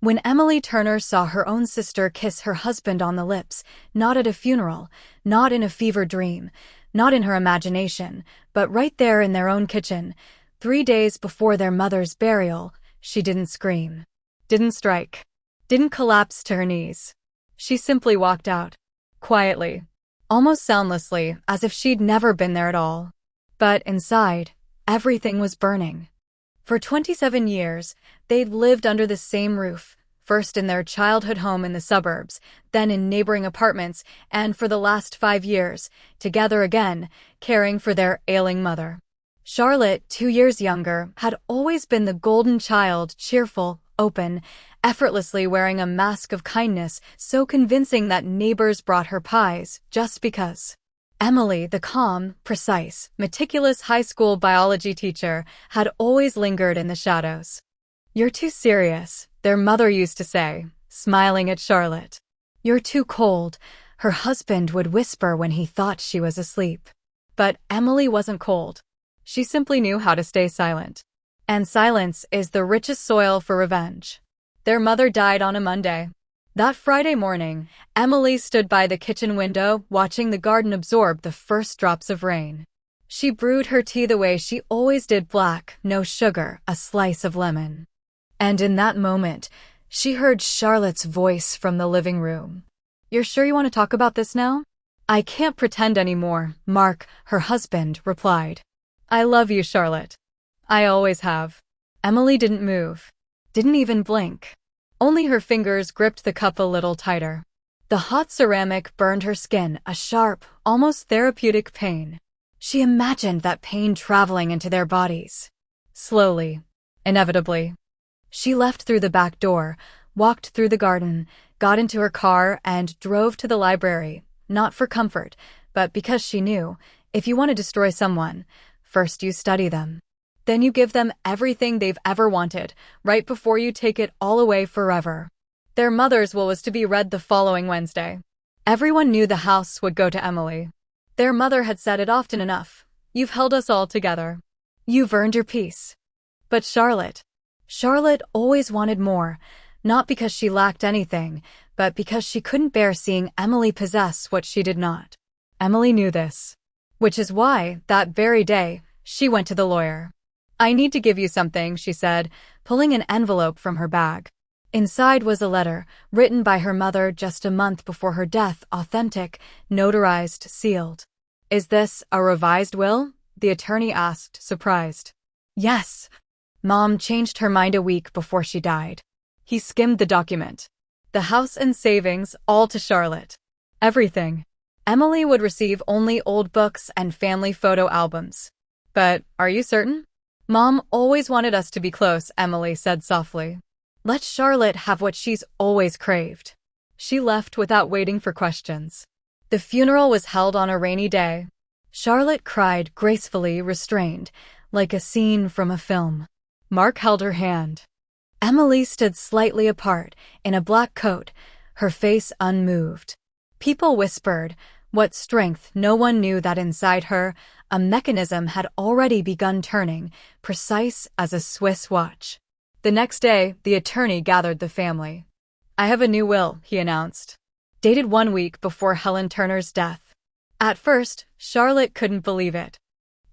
When Emily Turner saw her own sister kiss her husband on the lips, not at a funeral, not in a fever dream, not in her imagination, but right there in their own kitchen, 3 days before their mother's burial, she didn't scream, didn't strike, didn't collapse to her knees. She simply walked out, quietly, almost soundlessly, as if she'd never been there at all. But inside, everything was burning. For 27 years, they'd lived under the same roof, first in their childhood home in the suburbs, then in neighboring apartments, and for the last 5 years, together again, caring for their ailing mother. Charlotte, 2 years younger, had always been the golden child, cheerful, open, effortlessly wearing a mask of kindness so convincing that neighbors brought her pies just because. Emily, the calm, precise, meticulous high school biology teacher, had always lingered in the shadows. "You're too serious," their mother used to say, smiling at Charlotte. "You're too cold," her husband would whisper when he thought she was asleep. But Emily wasn't cold. She simply knew how to stay silent. And silence is the richest soil for revenge. Their mother died on a Monday. That Friday morning, Emily stood by the kitchen window, watching the garden absorb the first drops of rain. She brewed her tea the way she always did, black, no sugar, a slice of lemon. And in that moment, she heard Charlotte's voice from the living room. "You're sure you want to talk about this now?" "I can't pretend anymore," Mark, her husband, replied. "I love you, Charlotte. I always have." Emily didn't move. Didn't even blink. Only her fingers gripped the cup a little tighter. The hot ceramic burned her skin, a sharp, almost therapeutic pain. She imagined that pain traveling into their bodies. Slowly, inevitably. She left through the back door, walked through the garden, got into her car, and drove to the library, not for comfort, but because she knew, if you want to destroy someone, first you study them. Then you give them everything they've ever wanted, right before you take it all away forever. Their mother's will was to be read the following Wednesday. Everyone knew the house would go to Emily. Their mother had said it often enough. "You've held us all together. You've earned your peace." But Charlotte always wanted more, not because she lacked anything, but because she couldn't bear seeing Emily possess what she did not. Emily knew this. Which is why, that very day, she went to the lawyer. "I need to give you something," she said, pulling an envelope from her bag. Inside was a letter, written by her mother just a month before her death, authentic, notarized, sealed. "Is this a revised will?" the attorney asked, surprised. "Yes." Mom changed her mind a week before she died. He skimmed the document. The house and savings, all to Charlotte. Everything. Emily would receive only old books and family photo albums. "But are you certain?" "Mom always wanted us to be close," Emily said softly. "Let Charlotte have what she's always craved." She left without waiting for questions. The funeral was held on a rainy day. Charlotte cried gracefully, restrained, like a scene from a film. Mark held her hand. Emily stood slightly apart, in a black coat, her face unmoved. People whispered, what strength, no one knew that inside her, a mechanism had already begun turning, precise as a Swiss watch. The next day, the attorney gathered the family. "I have a new will," he announced. Dated 1 week before Helen Turner's death. At first, Charlotte couldn't believe it.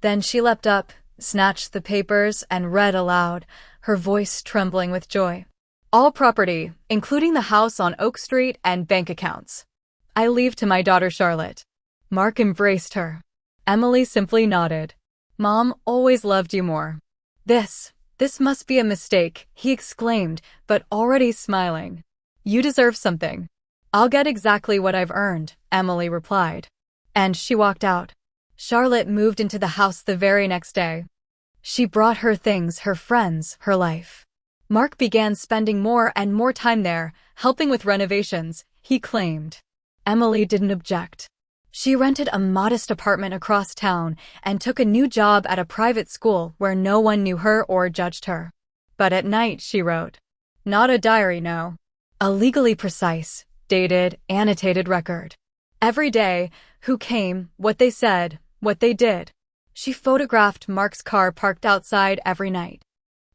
Then she leapt up, snatched the papers, and read aloud, her voice trembling with joy. "All property, including the house on Oak Street and bank accounts, I leave to my daughter Charlotte." Mark embraced her. Emily simply nodded. "Mom always loved you more." This must be a mistake," he exclaimed, but already smiling. "You deserve something." "I'll get exactly what I've earned," Emily replied. And she walked out. Charlotte moved into the house the very next day. She brought her things, her friends, her life. Mark began spending more and more time there, helping with renovations, he claimed. Emily didn't object. She rented a modest apartment across town and took a new job at a private school where no one knew her or judged her. But at night, she wrote. Not a diary, no. A legally precise, dated, annotated record. Every day, who came, what they said, what they did. She photographed Mark's car parked outside every night.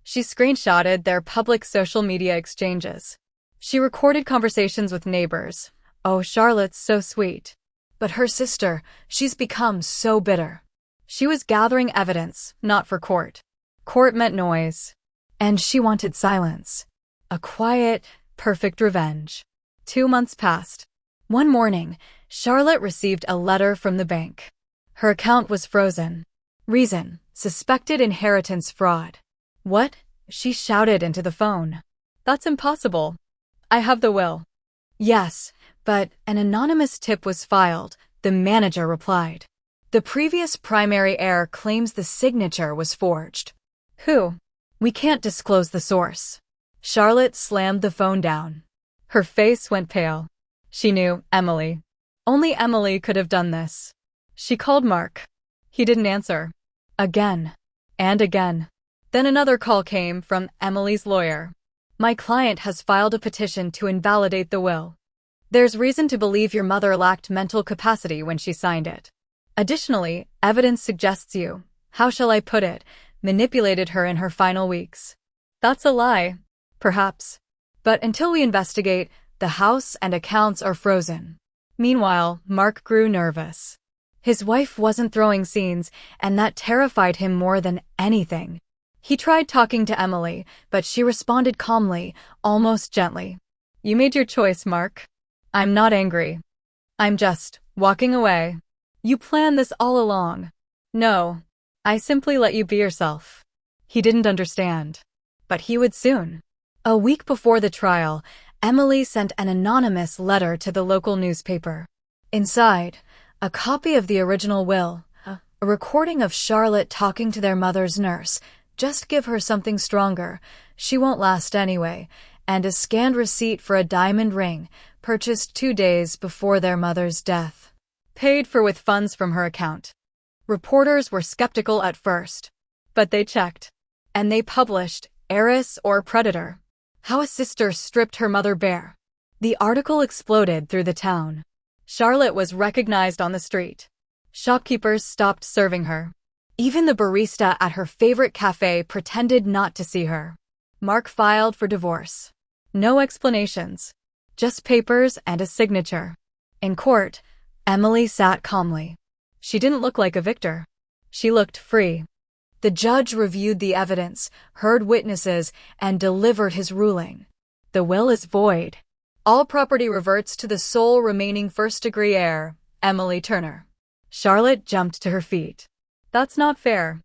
She screenshotted their public social media exchanges. She recorded conversations with neighbors. Oh, Charlotte's so sweet. But her sister, she's become so bitter. She was gathering evidence, not for court. Court meant noise. And she wanted silence. A quiet, perfect revenge. 2 months passed. One morning, Charlotte received a letter from the bank. Her account was frozen. Reason: suspected inheritance fraud. What? She shouted into the phone. That's impossible. I have the will. Yes, but an anonymous tip was filed, the manager replied. The previous primary heir claims the signature was forged. Who? We can't disclose the source. Charlotte slammed the phone down. Her face went pale. She knew Emily. Only Emily could have done this. She called Mark. He didn't answer. Again. And again. Then another call came from Emily's lawyer. My client has filed a petition to invalidate the will. There's reason to believe your mother lacked mental capacity when she signed it. Additionally, evidence suggests you, how shall I put it, manipulated her in her final weeks. That's a lie. Perhaps. But until we investigate, the house and accounts are frozen. Meanwhile, Mark grew nervous. His wife wasn't throwing scenes, and that terrified him more than anything. He tried talking to Emily, but she responded calmly, almost gently. You made your choice, Mark. I'm not angry. I'm just walking away. You planned this all along. No. I simply let you be yourself. He didn't understand. But he would soon. A week before the trial, Emily sent an anonymous letter to the local newspaper. Inside, a copy of the original will, a recording of Charlotte talking to their mother's nurse. Just give her something stronger. She won't last anyway. And a scanned receipt for a diamond ring, purchased 2 days before their mother's death. Paid for with funds from her account. Reporters were skeptical at first. But they checked. And they published, Heiress or Predator. How a sister stripped her mother bare. The article exploded through the town. Charlotte was recognized on the street. Shopkeepers stopped serving her. Even the barista at her favorite cafe pretended not to see her. Mark filed for divorce. No explanations. Just papers and a signature. In court, Emily sat calmly. She didn't look like a victor. She looked free. The judge reviewed the evidence, heard witnesses, and delivered his ruling. The will is void. All property reverts to the sole remaining first-degree heir, Emily Turner. Charlotte jumped to her feet. That's not fair.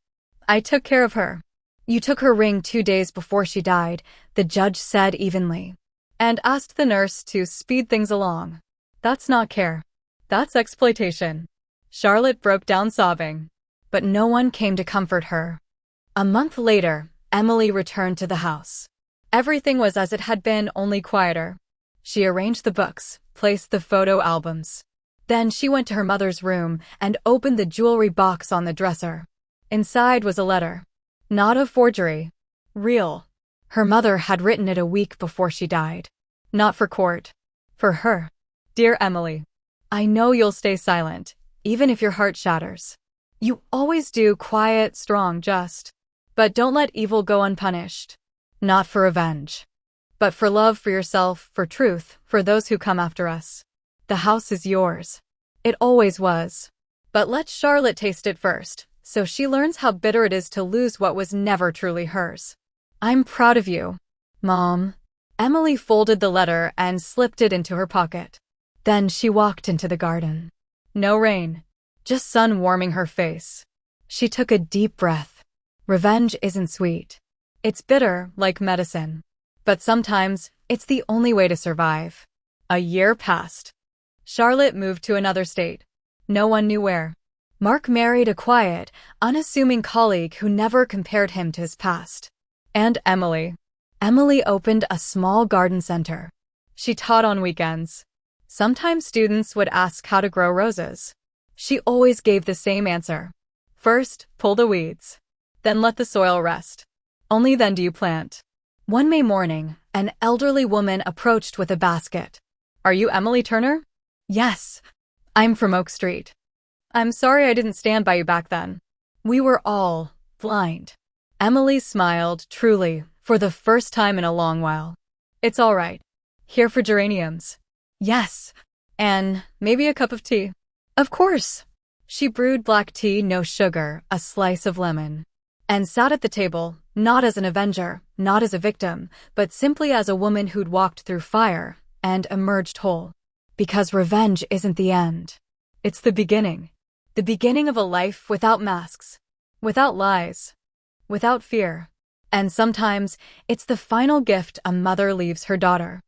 I took care of her. You took her ring 2 days before she died, the judge said evenly. And asked the nurse to speed things along. That's not care. That's exploitation. Charlotte broke down sobbing. But no one came to comfort her. A month later, Emily returned to the house. Everything was as it had been, only quieter. She arranged the books, placed the photo albums. Then she went to her mother's room and opened the jewelry box on the dresser. Inside was a letter. Not a forgery. Real. Her mother had written it a week before she died. Not for court. For her. Dear Emily, I know you'll stay silent, even if your heart shatters. You always do, quiet, strong, just. But don't let evil go unpunished. Not for revenge. But for love, for yourself, for truth, for those who come after us. The house is yours. It always was. But let Charlotte taste it first, so she learns how bitter it is to lose what was never truly hers. I'm proud of you, Mom. Emily folded the letter and slipped it into her pocket. Then she walked into the garden. No rain, just sun warming her face. She took a deep breath. Revenge isn't sweet. It's bitter, like medicine. But sometimes, it's the only way to survive. A year passed. Charlotte moved to another state. No one knew where. Mark married a quiet, unassuming colleague who never compared him to his past. And Emily. Emily opened a small garden center. She taught on weekends. Sometimes students would ask how to grow roses. She always gave the same answer. First, pull the weeds. Then let the soil rest. Only then do you plant. One May morning, an elderly woman approached with a basket. Are you Emily Turner? Yes. I'm from Oak Street. I'm sorry I didn't stand by you back then. We were all blind. Emily smiled, truly, for the first time in a long while. It's all right. Here for geraniums. Yes. And maybe a cup of tea. Of course. She brewed black tea, no sugar, a slice of lemon, and sat at the table, not as an avenger, not as a victim, but simply as a woman who'd walked through fire and emerged whole. Because revenge isn't the end. It's the beginning. The beginning of a life without masks, without lies, without fear. And sometimes it's the final gift a mother leaves her daughter.